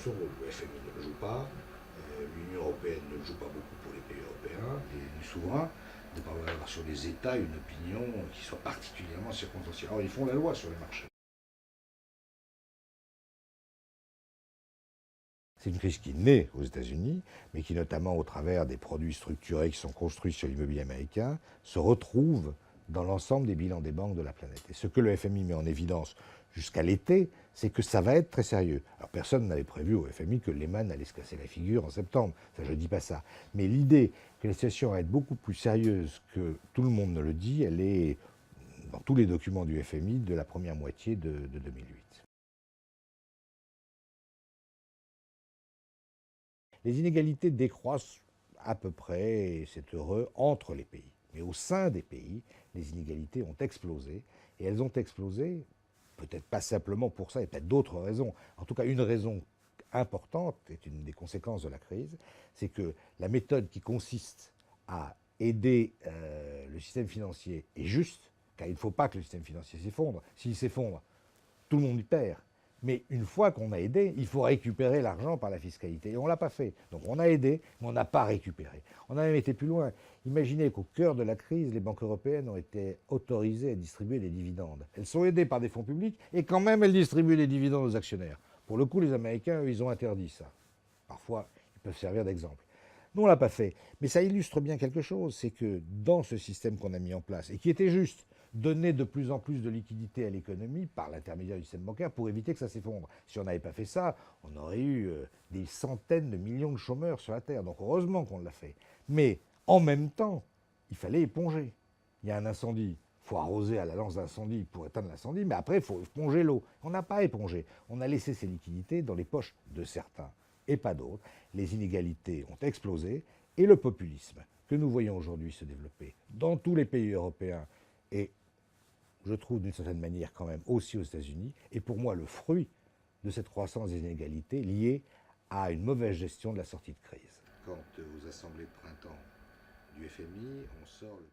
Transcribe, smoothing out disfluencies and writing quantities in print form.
son rôle. Le FMI ne le joue pas, l'Union européenne ne le joue pas beaucoup pour les pays européens, les souverains, de ne pas avoir sur les États une opinion qui soit particulièrement circonstancielle. Alors ils font la loi sur les marchés. C'est une crise qui naît aux États-Unis, mais qui, notamment au travers des produits structurés qui sont construits sur l'immobilier américain, se retrouve dans l'ensemble des bilans des banques de la planète. Et ce que le FMI met en évidence jusqu'à l'été, c'est que ça va être très sérieux. Alors personne n'avait prévu au FMI que Lehman allait se casser la figure en septembre, ça je ne dis pas ça. Mais l'idée que la situation va être beaucoup plus sérieuse que tout le monde ne le dit, elle est dans tous les documents du FMI de la première moitié de 2008. Les inégalités décroissent à peu près, et c'est heureux, entre les pays. Mais au sein des pays, les inégalités ont explosé. Et elles ont explosé, peut-être pas simplement pour ça, il y a peut-être d'autres raisons. En tout cas, une raison importante, est une des conséquences de la crise, c'est que la méthode qui consiste à aider le système financier est juste, car il ne faut pas que le système financier s'effondre. S'il s'effondre, tout le monde y perd. Mais une fois qu'on a aidé, il faut récupérer l'argent par la fiscalité. Et on ne l'a pas fait. Donc on a aidé, mais on n'a pas récupéré. On a même été plus loin. Imaginez qu'au cœur de la crise, les banques européennes ont été autorisées à distribuer des dividendes. Elles sont aidées par des fonds publics et quand même elles distribuent des dividendes aux actionnaires. Pour le coup, les Américains, eux, ils ont interdit ça. Parfois, ils peuvent servir d'exemple. Nous, on ne l'a pas fait. Mais ça illustre bien quelque chose, c'est que dans ce système qu'on a mis en place, et qui était juste, donner de plus en plus de liquidités à l'économie par l'intermédiaire du système bancaire pour éviter que ça s'effondre. Si on n'avait pas fait ça, on aurait eu des centaines de millions de chômeurs sur la Terre. Donc heureusement qu'on l'a fait. Mais en même temps, il fallait éponger. Il y a un incendie, il faut arroser à la lance d'incendie pour éteindre l'incendie, mais après, il faut éponger l'eau. On n'a pas épongé. On a laissé ces liquidités dans les poches de certains et pas d'autres. Les inégalités ont explosé et le populisme que nous voyons aujourd'hui se développer dans tous les pays européens et je trouve d'une certaine manière quand même aussi aux États-Unis, est pour moi le fruit de cette croissance des inégalités liée à une mauvaise gestion de la sortie de crise. Quand aux assemblées de printemps du FMI, on sort le